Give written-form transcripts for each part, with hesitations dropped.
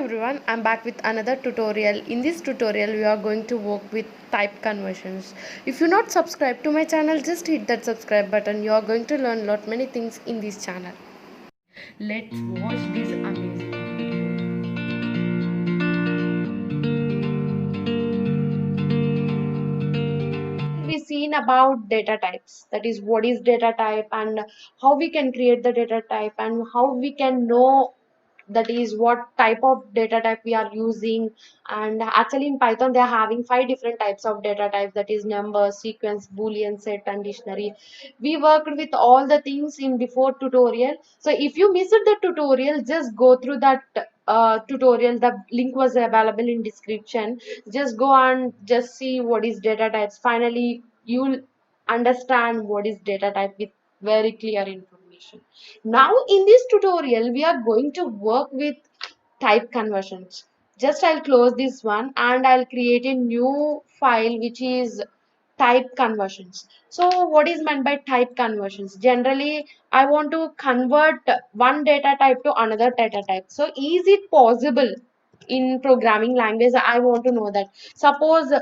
everyone, I'm back with another tutorial. In this tutorial we are going to work with type conversions. If you're not subscribed to my channel, just hit that subscribe button. You are going to learn lot many things in this channel. Let's watch this amazing video. We seen about data types, that is what is data type and how we can create the data type and how we can know that is what type of data type we are using. And actually in Python they are having 5 different types of data types, that is number, sequence, boolean, set and dictionary. We worked with all the things in before tutorial, so if you missed the tutorial, just go through that tutorial. The link was available in description. Just go and just see what is data types. Finally you'll understand what is data type with very clear information. Now in this tutorial we are going to work with type conversions. Just I'll close this one and I'll create a new file which is type conversions. So what is meant by type conversions? Generally I want to convert one data type to another data type. So is it possible in programming language? I want to know that. Suppose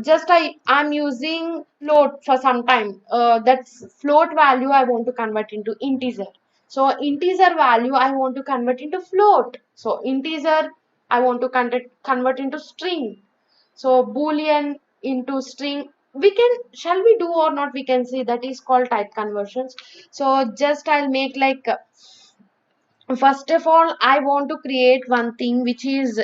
just I'm using float for some time. That's float value I want to convert into integer. So integer value I want to convert into float. So integer I want to convert into string. So boolean into string. We can, shall we do or not, we can see that is called type conversions. So just I'll make like first of all I want to create one thing which is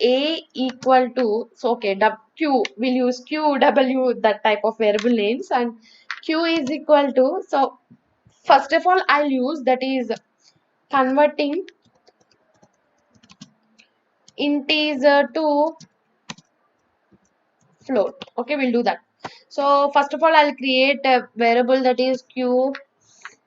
a equal to, so okay, q, we'll use q, w, that type of variable names, and q is equal to, so first of all I'll use that is converting integer to float. Okay, we'll do that. So first of all I'll create a variable that is q,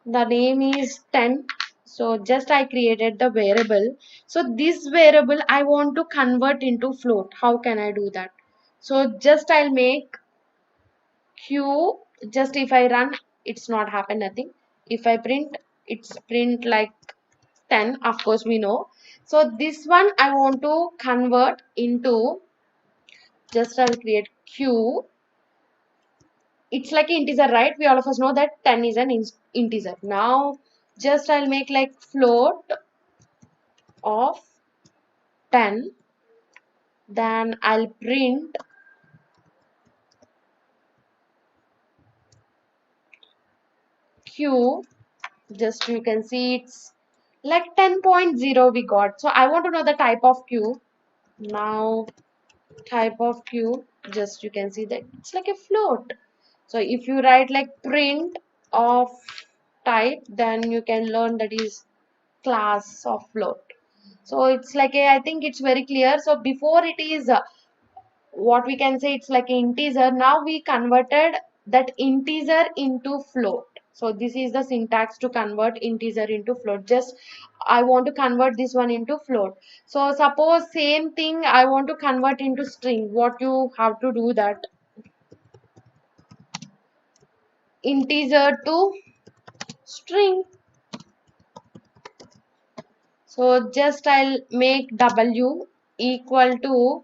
the name is 10. So just I created the variable. So this variable I want to convert into float. How can I do that? So just I'll make q, just if I run, it's not happen nothing. If I print, it's print like 10, of course we know. So this one I want to convert into, just I'll create q. It's like an integer, right? We all of us know that 10 is an integer. Now just I'll make like float of 10, then I'll print q. Just you can see it's like 10.0 we got. So I want to know the type of q. Now type of q, just you can see that it's like a float. So if you write like print of type, then you can learn that is class of float. So it's like a, I think it's very clear. So before it is what we can say, it's like an integer. Now we converted that integer into float. So this is the syntax to convert integer into float. Just I want to convert this one into float. So suppose same thing I want to convert into string. What you have to do, that integer to string. So just I'll make w equal to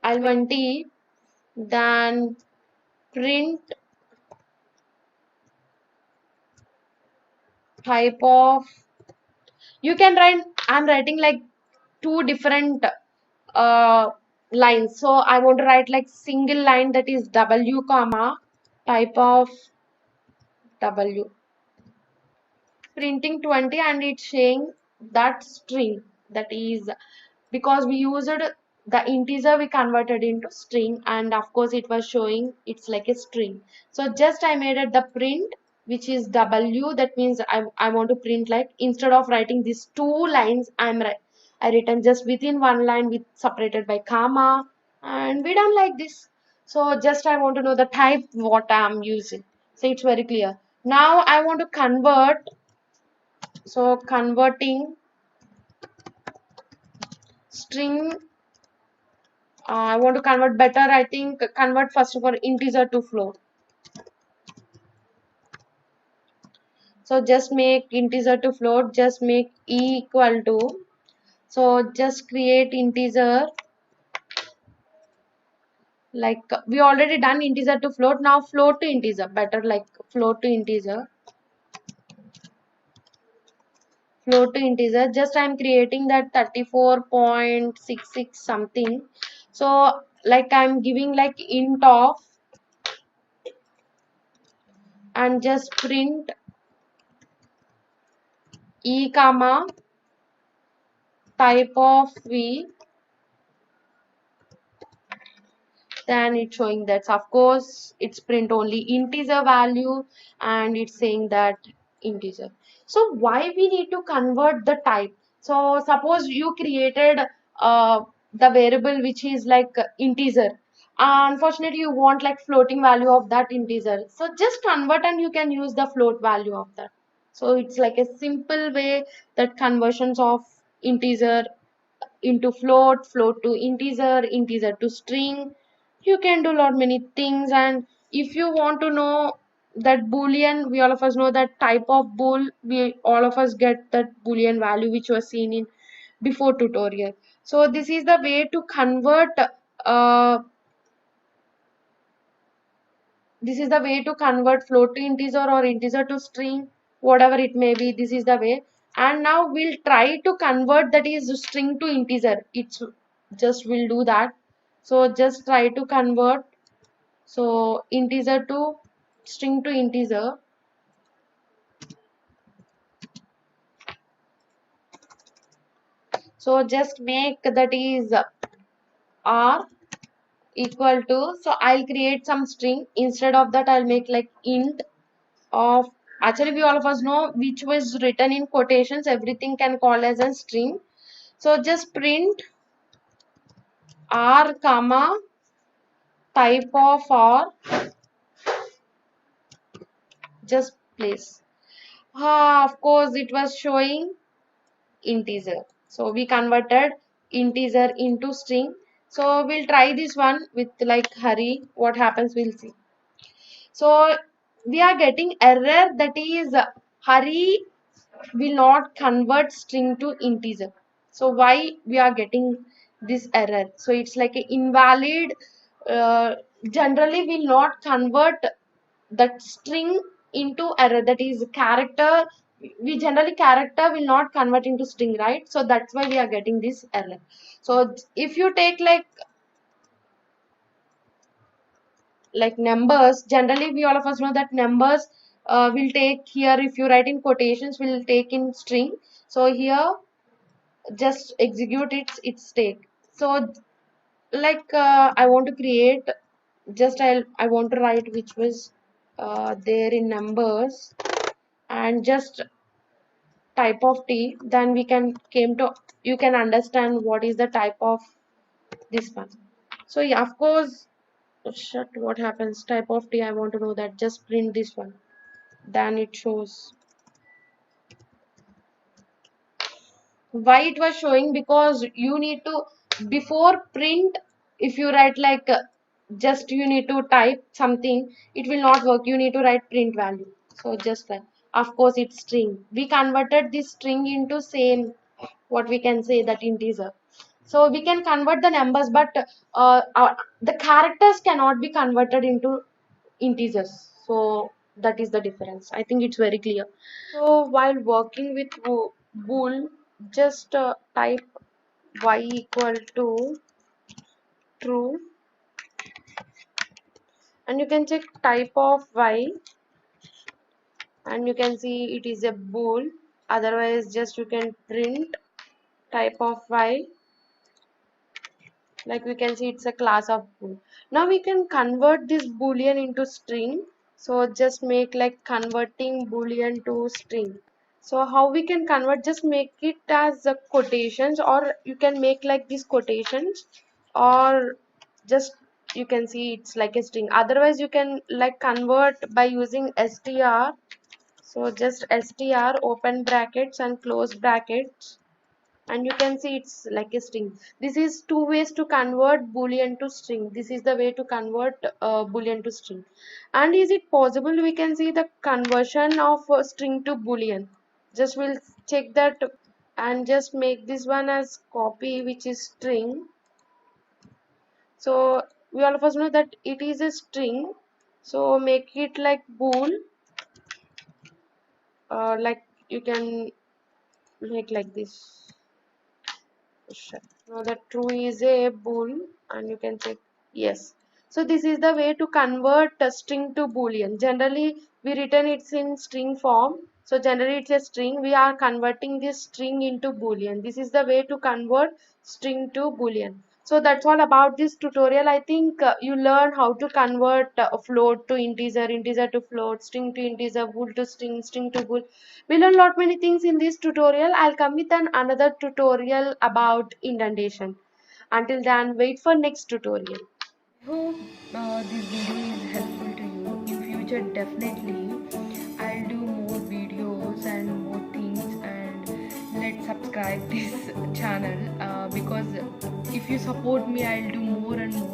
I'll 20, then print type of, you can write, I'm writing like two different uh, lines. So I want to write like single line, that is w comma type of w, printing 20, and it's saying that string, that is because we used the integer, we converted into string, and of course it was showing it's like a string. So just I made it the print which is w, that means I want to print like, instead of writing these two lines, I written just within one line with separated by comma, and we done like this. So just I want to know the type what I am using. So it's very clear. Now I want to convert, so converting string, I want to convert better, I think convert first of all integer to float. So just make integer to float, just make e equal to So just create integer, like we already done integer to float, now float to integer, better like float to integer, float to integer. Just I'm creating that 34.66 something. So like I'm giving like int of, and just print e comma type of v, then it's showing that of course it's print only integer value, and it's saying that integer. So why we need to convert the type? So suppose you created the variable which is like integer, unfortunately you want like floating value of that integer, so just convert and you can use the float value of that. So it's like a simple way that conversions of integer into float, float to integer, integer to string. You can do lot many things. And if you want to know that boolean, we all of us know that type of bool, we all of us get that boolean value which was seen in before tutorial. So this is the way to convert uh, this is the way to convert float to integer or integer to string, whatever it may be. This is the way. And now we'll try to convert that is string to integer. It's just we'll do that. So just try to convert, so integer to string to integer. So just make that is r equal to, so I'll create some string. Instead of that I'll make like int of, actually we all of us know which was written in quotations, everything can call as a string. So just print r comma type of r, just place. Of course it was showing integer, so we converted integer into string. So we'll try this one with like hurry, what happens we'll see. So we are getting error, that is hurry will not convert string to integer. So why we are getting this error? So it's like a invalid, uh, generally will not convert that string into error, that is character. We generally character will not convert into string, right? So that's why we are getting this error. So if you take like numbers, generally we all of us know that numbers will take here, if you write in quotations will take in string. So here just execute its take. So like I want to create, just I want to write which was there in numbers, and just type of t, then we can came to, you can understand what is the type of this one. So yeah, of course, shut, what happens, type of t I want to know that, just print this one, then it shows. Why it was showing? Because you need to, before print, if you write like just you need to type something, it will not work, you need to write print value. So just like, of course it's string, we converted this string into same, what we can say, that integer. So we can convert the numbers, but the characters cannot be converted into integers. So that is the difference. I think it's very clear. So while working with bool, just type y equal to true, and you can check type of y, and you can see it is a bool. Otherwise just you can print type of y, like we can see it's a class of bool. Now we can convert this boolean into string. So just make like converting boolean to string. So how we can convert, just make it as quotations, or you can make like these quotations, or just you can see it's like a string. Otherwise you can like convert by using str. So just str open brackets and close brackets, and you can see it's like a string. This is two ways to convert boolean to string. This is the way to convert boolean to string. And is it possible we can see the conversion of string to boolean? Just we'll check that. and just make this one as copy, which is string. So we all of us know that it is a string, so make it like bool, like you can make like this. Now that true is a bool, and you can check yes. So this is the way to convert a string to boolean. Generally we return it in string form, so generally it's a string, we are converting this string into boolean. This is the way to convert string to boolean. So that's all about this tutorial. I think you learn how to convert a float to integer, integer to float, string to integer, bool to string, string to bool. We learn lot many things in this tutorial. I'll come with another tutorial about indentation. Until then, wait for next tutorial. Hope this video is helpful to you. In future, definitely I'll do more videos and more things, and let's subscribe this channel because if you support me, I'll do more and more